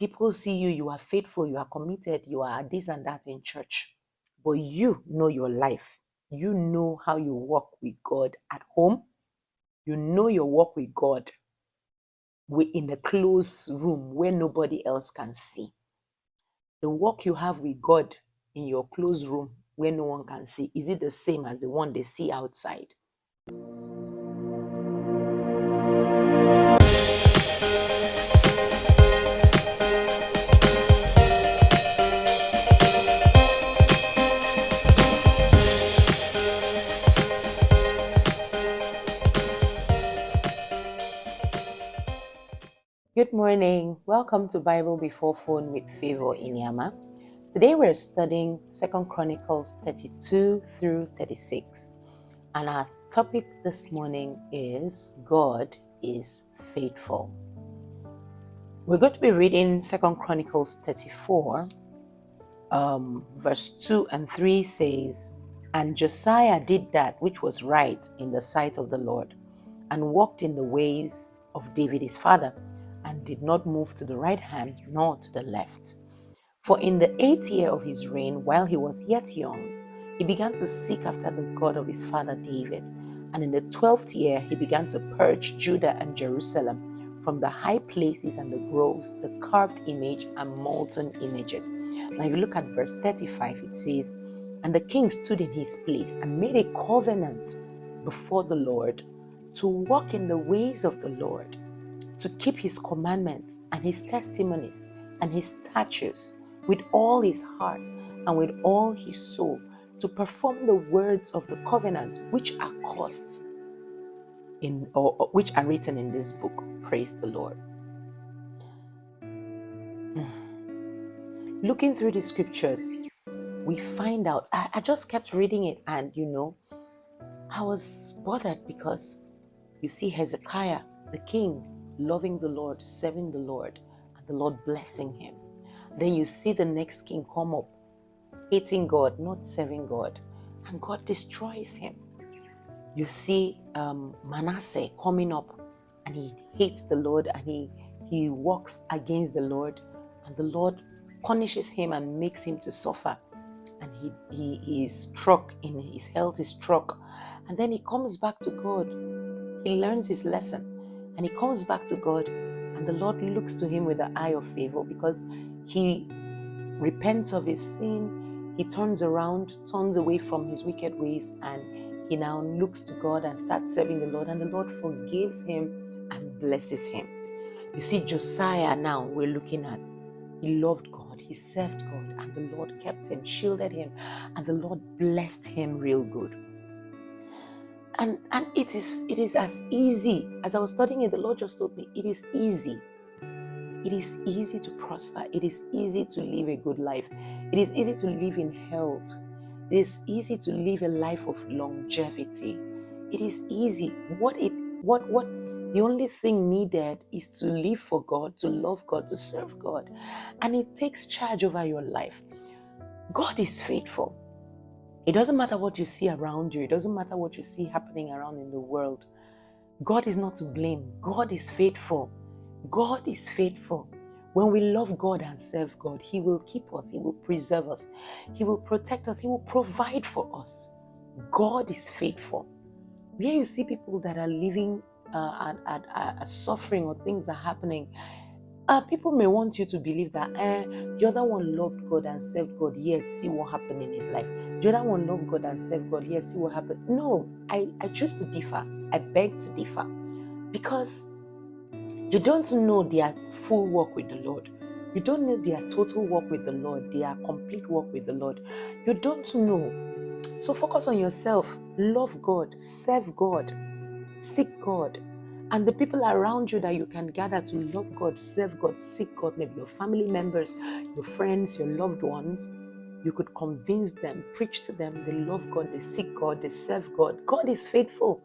People see you, you are faithful, you are committed, you are this and that in church. But you know your life. You know how you walk with God at home. You know your walk with God in a closed room where nobody else can see. The walk you have with God in your closed room where no one can see, is it the same as the one they see outside? Good morning. Welcome to Bible Before Phone with Favour Iniama. Today we're studying 2 Chronicles 32 through 36. And our topic this morning is God is faithful. We're going to be reading 2 Chronicles 34. Verse 2 and 3 says, "And Josiah did that which was right in the sight of the Lord, and walked in the ways of David his father, and did not move to the right hand nor to the left. For in the 8th year of his reign, while he was yet young, he began to seek after the God of his father David. And in the 12th year, he began to purge Judah and Jerusalem from the high places and the groves, the carved image and molten images." Now, if you look at verse 35, it says, "And the king stood in his place and made a covenant before the Lord to walk in the ways of the Lord, to keep his commandments and his testimonies and his statutes with all his heart and with all his soul, to perform the words of the covenant which are caused in, or which are written in this book." Praise the Lord. Looking through the scriptures, we find out, I just kept reading it, and I was bothered because you see Hezekiah, the king, loving the Lord, serving the Lord, and the Lord blessing him. Then you see the next king come up, hating God, not serving God, and God destroys him. You see Manasseh coming up, and he hates the Lord, and he walks against the Lord, and the Lord punishes him and makes him to suffer, and he is struck, in his health is struck, and then he comes back to God. He learns his lesson, and he comes back to God, and the Lord looks to him with the eye of favor because he repents of his sin. He turns around, turns away from his wicked ways, and he now looks to God and starts serving the Lord, and the Lord forgives him and blesses him. You see Josiah now we're looking at. He loved God, he served God, and the Lord kept him, shielded him, and the Lord blessed him real good. And it is as easy. As I was studying it, the Lord just told me, it is easy. It is easy to prosper. It is easy to live a good life. It is easy to live in health. It is easy to live a life of longevity. It is easy. The only thing needed is to live for God, to love God, to serve God. And it takes charge over your life. God is faithful. It doesn't matter what you see around you. It doesn't matter what you see happening around in the world. God is not to blame. God is faithful. God is faithful. When we love God and serve God, He will keep us. He will preserve us. He will protect us. He will provide for us. God is faithful. Where you see people that are living at suffering, or things are happening, people may want you to believe that the other one loved God and served God, yet see what happened in his life. The other one loved God and served God, yet see what happened. No, I choose to differ. I beg to differ. Because you don't know their full walk with the Lord. You don't know their total walk with the Lord, their complete walk with the Lord. You don't know. So focus on yourself. Love God, serve God, seek God. And the people around you that you can gather to love God, serve God, seek God, maybe your family members, your friends, your loved ones, you could convince them, preach to them, they love God, they seek God, they serve God. God is faithful.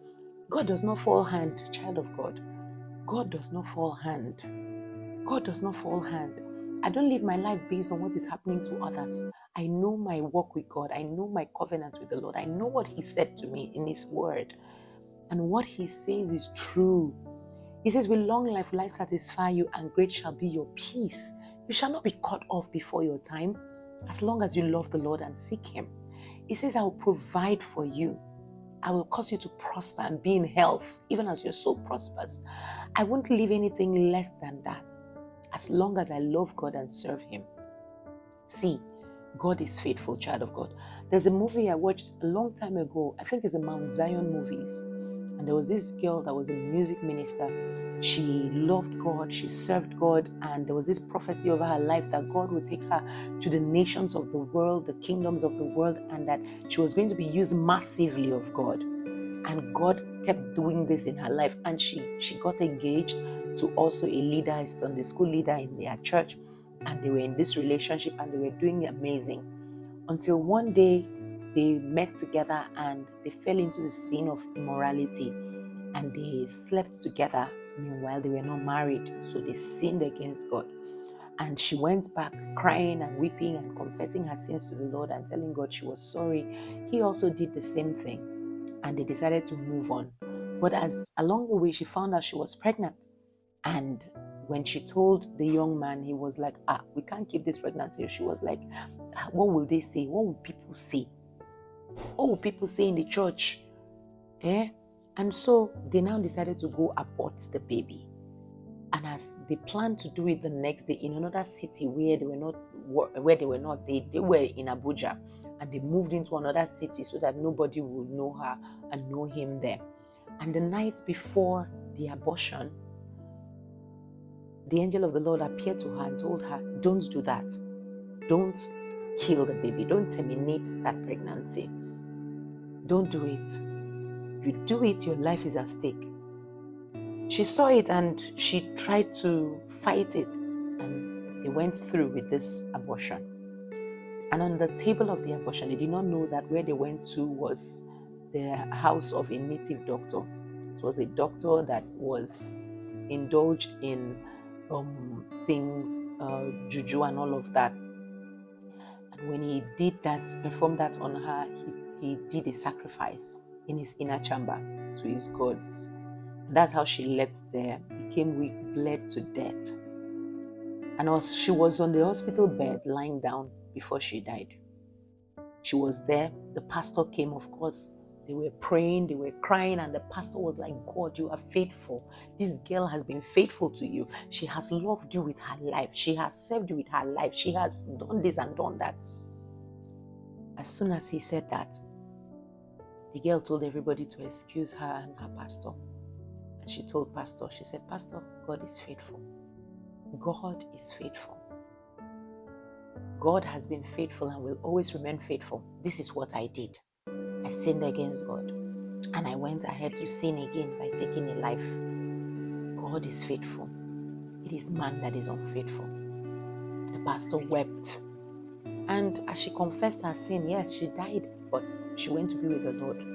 God does not fall hand, child of God. God does not fall hand. God does not fall hand. I don't live my life based on what is happening to others. I know my walk with God. I know my covenant with the Lord. I know what He said to me in His word. And what He says is true. He says, with long life will I satisfy you, and great shall be your peace. You shall not be cut off before your time, as long as you love the Lord and seek Him. He says, I will provide for you. I will cause you to prosper and be in health, even as your soul prospers. I won't leave anything less than that, as long as I love God and serve Him. See, God is faithful, child of God. There's a movie I watched a long time ago. I think it's the Mount Zion movies. And there was this girl that was a music minister. She loved God, she served God, and there was this prophecy over her life that God would take her to the nations of the world, the kingdoms of the world, and that she was going to be used massively of God. And God kept doing this in her life. And she got engaged to also a leader, a Sunday school leader in their church. And they were in this relationship and they were doing amazing. Until one day they met together and they fell into the sin of immorality. And they slept together. Meanwhile, they were not married. So they sinned against God. And she went back crying and weeping and confessing her sins to the Lord and telling God she was sorry. He also did the same thing. And they decided to move on. But as along the way, she found out she was pregnant. And when she told the young man, he was like, we can't keep this pregnancy. She was like, what will they say? What will people say? What will people say in the church? And so they now decided to go abort the baby. And as they planned to do it the next day in another city where they were not, they were in Abuja, and they moved into another city so that nobody would know her and know him there. And the night before the abortion, the angel of the Lord appeared to her and told her, don't do that. Don't kill the baby. Don't terminate that pregnancy. Don't do it. You do it, your life is at stake. She saw it and she tried to fight it, and they went through with this abortion. And on the table of the abortion, they did not know that where they went to was the house of a native doctor. It was a doctor that was indulged in things, juju and all of that. And when he did that, performed that on her, he did a sacrifice in his inner chamber to his gods. And that's how she left there, became weak, bled to death. And she was on the hospital bed, lying down before she died. She was there. The pastor came, of course. They were praying, they were crying, and the pastor was like, God, you are faithful. This girl has been faithful to you. She has loved you with her life. She has served you with her life. She has done this and done that. As soon as he said that, the girl told everybody to excuse her and her pastor. And she told Pastor, she said, Pastor, God is faithful. God is faithful. God has been faithful and will always remain faithful. This is what I did. I sinned against God. And I went ahead to sin again by taking a life. God is faithful. It is man that is unfaithful. The pastor wept. And as she confessed her sin, yes, she died, but she went to be with the Lord.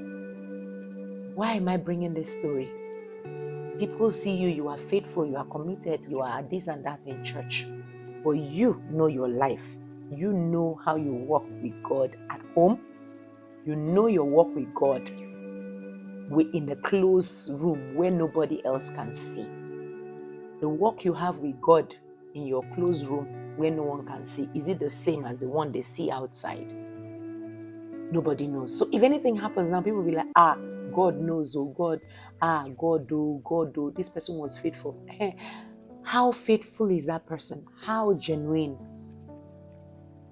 Why am I bringing this story? People see you, you are faithful, you are committed, you are this and that in church. But you know your life. You know how you walk with God at home. You know your walk with God in a closed room where nobody else can see. The walk you have with God in your closed room where no one can see, is it the same as the one they see outside? Nobody knows. So if anything happens now, people will be like, God knows, oh God, God, oh, this person was faithful. How faithful is that person? How genuine?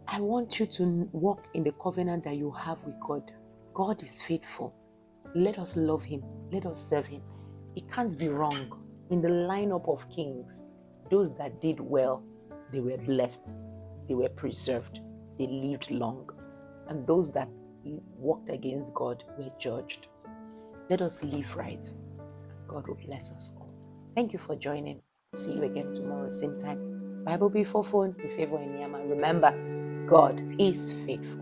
I want you to walk in the covenant that you have with God. God is faithful. Let us love Him. Let us serve Him. It can't be wrong. In the lineup of kings, those that did well, they were blessed. They were preserved. They lived long. And those that walked against God were judged. Let us live right. God will bless us all. Thank you for joining. See you again tomorrow, same time. Bible before phone with Favour Iniama. Remember, God is faithful.